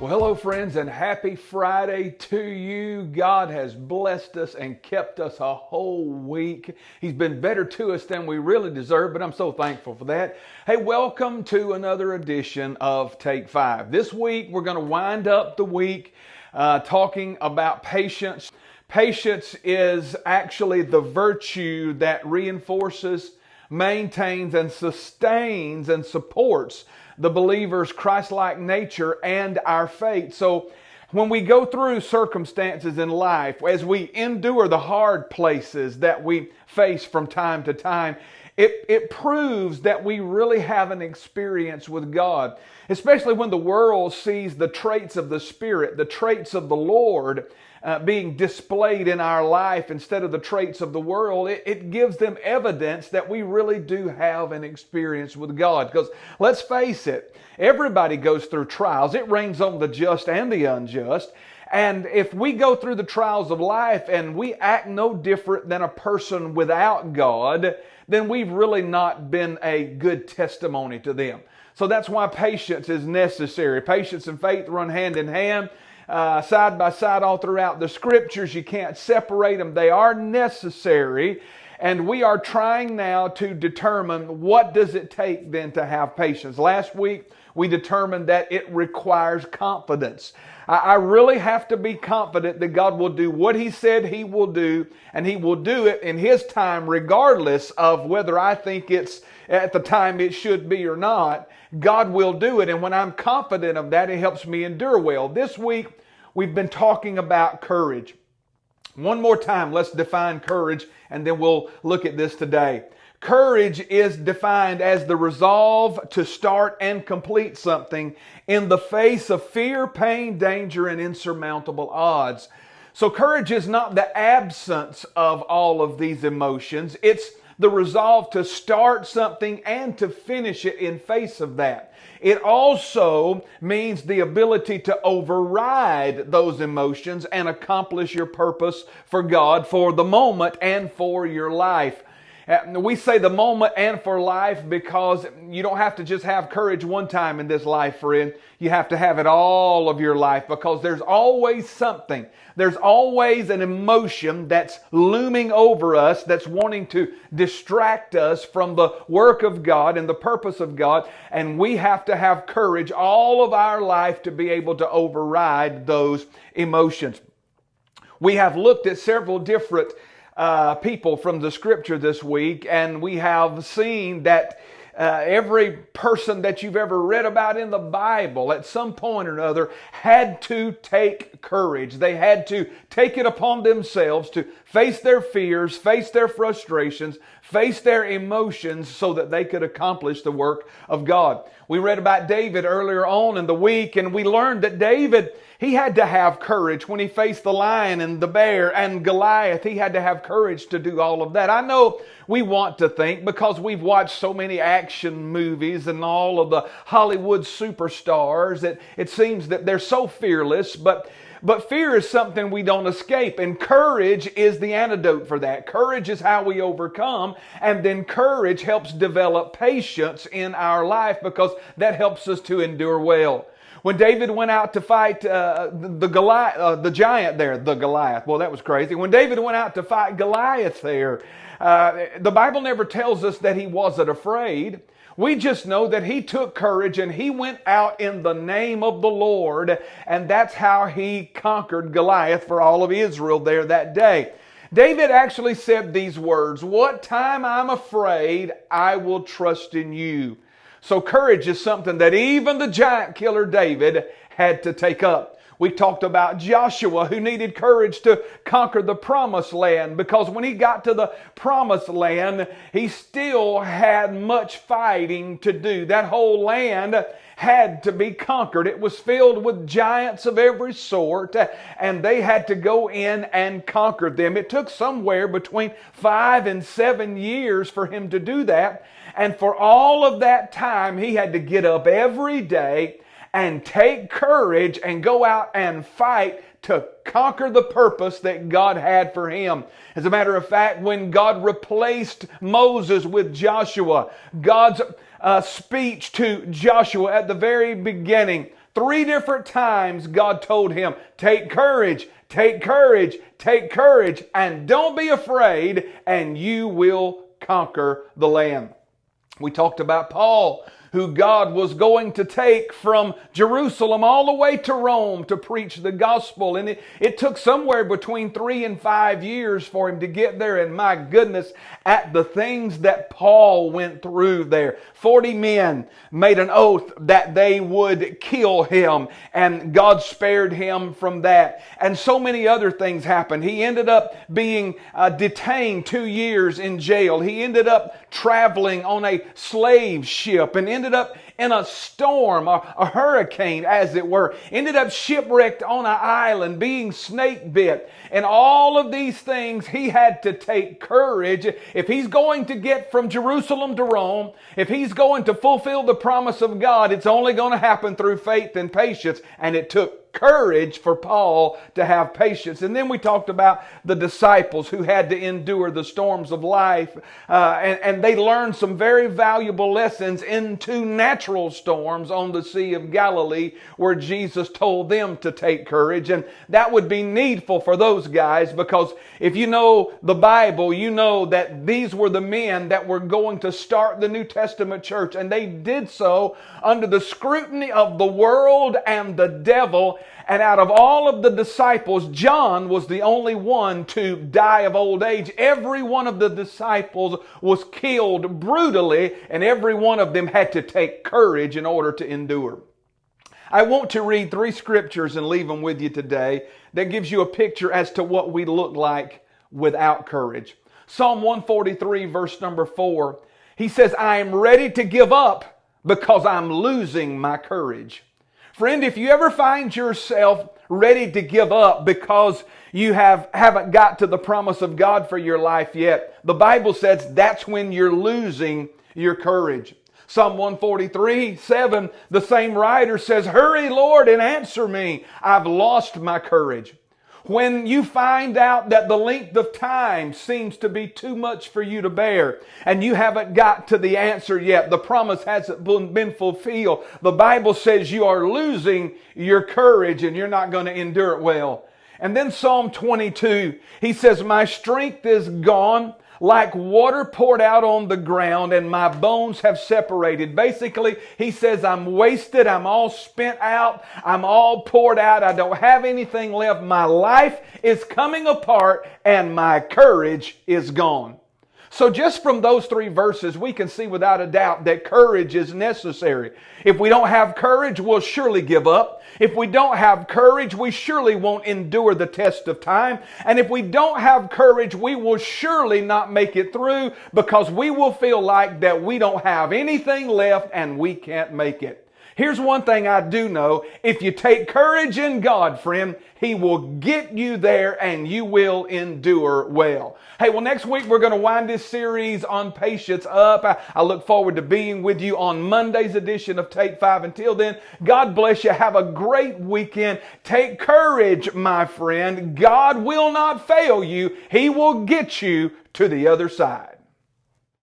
Well, hello friends, and happy Friday to you. God has blessed us and kept us a whole week. He's been better to us than we really deserve, but I'm so thankful for that. Hey, welcome to another edition of Take 5. This week, we're going to wind up the week talking about patience. Patience is actually the virtue that reinforces, maintains, and sustains and supports the believer's Christ-like nature and our faith. So when we go through circumstances in life, as we endure the hard places that we face from time to time, it proves that we really have an experience with God. Especially when the world sees the traits of the Spirit, the traits of the Lord being displayed in our life instead of the traits of the world, it gives them evidence that we really do have an experience with God. Because let's face it, everybody goes through trials. It rains on the just and the unjust. And if we go through the trials of life and we act no different than a person without God, then we've really not been a good testimony to them. So that's why patience is necessary. Patience and faith run hand in hand. Side by side all throughout the scriptures. You can't separate them. They are necessary. And we are trying now to determine what does it take then to have patience. Last week we determined that it requires confidence. I really have to be confident that God will do what He said He will do, and He will do it in His time regardless of whether I think it's at the time it should be or not. God will do it, and when I'm confident of that, it helps me endure well. This week, we've been talking about courage. One more time, let's define courage, and then we'll look at this today. Courage is defined as the resolve to start and complete something in the face of fear, pain, danger, and insurmountable odds. So courage is not the absence of all of these emotions. It's the resolve to start something and to finish it in face of that. It also means the ability to override those emotions and accomplish your purpose for God, for the moment, and for your life. We say the moment and for life because you don't have to just have courage one time in this life, friend. You have to have it all of your life because there's always something. There's always an emotion that's looming over us that's wanting to distract us from the work of God and the purpose of God. And we have to have courage all of our life to be able to override those emotions. We have looked at several different people from the scripture this week, and we have seen that every person that you've ever read about in the Bible at some point or another had to take courage. They had to take it upon themselves to face their fears, face their frustrations, face their emotions so that they could accomplish the work of God. We read about David earlier on in the week, and we learned that David, he had to have courage when he faced the lion and the bear and Goliath. He had to have courage to do all of that. I know we want to think, because we've watched so many action movies and all of the Hollywood superstars, it seems that they're so fearless, but fear is something we don't escape, and courage is the antidote for that. Courage is how we overcome, and then courage helps develop patience in our life because that helps us to endure well. When David went out to fight the giant there, the Goliath. Well, that was crazy. When David went out to fight Goliath there, the Bible never tells us that he wasn't afraid. We just know that he took courage and he went out in the name of the Lord, and that's how he conquered Goliath for all of Israel there that day. David actually said these words, "What time I'm afraid, I will trust in you." So courage is something that even the giant killer David had to take up. We talked about Joshua, who needed courage to conquer the promised land, because when he got to the promised land, he still had much fighting to do. That whole land had to be conquered. It was filled with giants of every sort, and they had to go in and conquer them. It took somewhere between 5 and 7 years for him to do that. And for all of that time, he had to get up every day and take courage and go out and fight to conquer the purpose that God had for him. As a matter of fact, when God replaced Moses with Joshua, God's speech to Joshua at the very beginning 3 different times God told him, take courage, take courage, take courage, and don't be afraid, and you will conquer the land. We talked about Paul, who God was going to take from Jerusalem all the way to Rome to preach the gospel. And it took somewhere between 3 and 5 years for him to get there. And my goodness, at the things that Paul went through there. 40 men made an oath that they would kill him, and God spared him from that. And so many other things happened. He ended up being detained 2 years in jail. He ended up traveling on a slave ship and ended up in a storm, a hurricane as it were. Ended up shipwrecked on an island, being snake bit. And all of these things, he had to take courage. If he's going to get from Jerusalem to Rome, if he's going to fulfill the promise of God, it's only going to happen through faith and patience. And it took courage for Paul to have patience. And then we talked about the disciples who had to endure the storms of life. And they learned some very valuable lessons into natural storms on the Sea of Galilee, where Jesus told them to take courage. And that would be needful for those guys, because if you know the Bible, you know that these were the men that were going to start the New Testament church. And they did so under the scrutiny of the world and the devil. And out of all of the disciples, John was the only one to die of old age. Every one of the disciples was killed brutally, and every one of them had to take courage in order to endure. I want to read 3 scriptures and leave them with you today that gives you a picture as to what we look like without courage. Psalm 143, verse number 4. He says, I am ready to give up because I'm losing my courage. Friend, if you ever find yourself ready to give up because you haven't got to the promise of God for your life yet, the Bible says that's when you're losing your courage. Psalm 143, 7, the same writer says, hurry, Lord, and answer me. I've lost my courage. When you find out that the length of time seems to be too much for you to bear, and you haven't got to the answer yet, the promise hasn't been fulfilled, the Bible says you are losing your courage and you're not going to endure it well. And then Psalm 22, he says, my strength is gone, like water poured out on the ground, and my bones have separated. Basically, he says, I'm wasted, I'm all spent out, I'm all poured out, I don't have anything left. My life is coming apart, and my courage is gone. So just from those 3 verses, we can see without a doubt that courage is necessary. If we don't have courage, we'll surely give up. If we don't have courage, we surely won't endure the test of time. And if we don't have courage, we will surely not make it through, because we will feel like that we don't have anything left and we can't make it. Here's one thing I do know. If you take courage in God, friend, He will get you there and you will endure well. Hey, well, next week we're going to wind this series on patience up. I look forward to being with you on Monday's edition of Take 5. Until then, God bless you. Have a great weekend. Take courage, my friend. God will not fail you. He will get you to the other side.